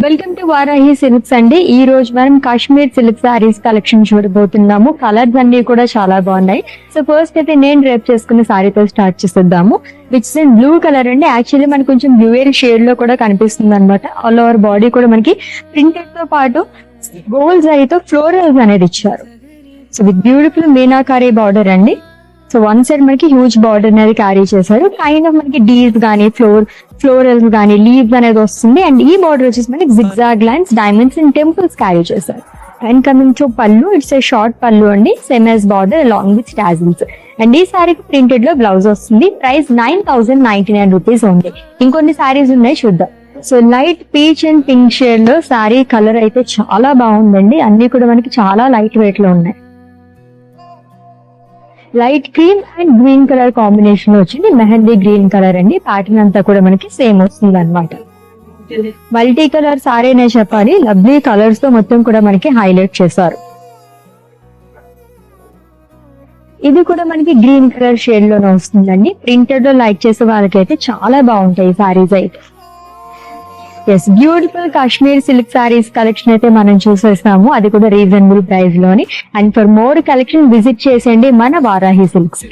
Welcome to Varahi silks అండి. ఈ రోజు మనం కాశ్మీర్ సిల్క్ సారీస్ కలెక్షన్ చూడబోతున్నాము. కలర్స్ అన్ని కూడా చాలా బాగున్నాయి. సో ఫస్ట్ అయితే నేను డ్రేప్ చేసుకున్న సారీతో స్టార్ట్ చేసేద్దాము. విచ్ ఇస్ బ్లూ కలర్ అండి. యాక్చువల్లీ మనకి కొంచెం బ్లూయర్ షేడ్ లో కూడా కనిపిస్తుంది అనమాట. ఆల్ ఓవర్ బాడీ కూడా మనకి ప్రింటెడ్ తో పాటు గోల్డ్ జరీతో ఫ్లోరల్స్ అనేది ఇచ్చారు. So with beautiful meenakari border అండి. సో వన్ సైడ్ మనకి హ్యూజ్ బార్డర్ అనేది క్యారీ చేశారు. కైండ్ ఆఫ్ మనకి డీస్ గానీ ఫ్లోరల్స్ గానీ లీవ్స్ అనేది వస్తుంది. అండ్ ఈ బార్డర్ వచ్చేసి మనకి zigzag lines, diamonds and temples carry చేశారు. అండ్ కమింగ్ టు పళ్ళు, ఇట్స్ ఏ షార్ట్ పళ్ళు అండి, same as border along with tassels. And ఈ సారీకి ప్రింటెడ్ లో బ్లౌజ్ వస్తుంది. ప్రైస్ 9,099 రూపీస్ ఉంది. ఇంకొన్ని సారీస్ ఉన్నాయి చూద్దాం. So light peach and pink shade లో సారీ కలర్ అయితే చాలా బాగుందండి. అన్ని కూడా మనకి చాలా లైట్ వెయిట్ లో ఉన్నాయి. Light cream and green colour combination లో వచ్చింది. మెహందీ గ్రీన్ కలర్ అండి. ప్యాటర్న్ అంతా కూడా మనకి సేమ్ వస్తుంది అనమాట. మల్టీ కలర్ సారీ అనే చెప్పాలి. లవ్లీ కలర్స్ తో మొత్తం కూడా మనకి హైలైట్ చేశారు. ఇది కూడా మనకి గ్రీన్ కలర్ షేడ్ లోనే వస్తుందండి. ప్రింటెడ్ లో లైక్ చేసే వాళ్ళకైతే చాలా బాగుంటాయి సారీస్ అయితే. Yes, beautiful Kashmir silk saris collection అయితే మనం చూసేస్తాము. అది కూడా రీజనబుల్ ప్రైస్ లోని. And for more collection visit చేసేయండి మన వారాహి సిల్క్స్.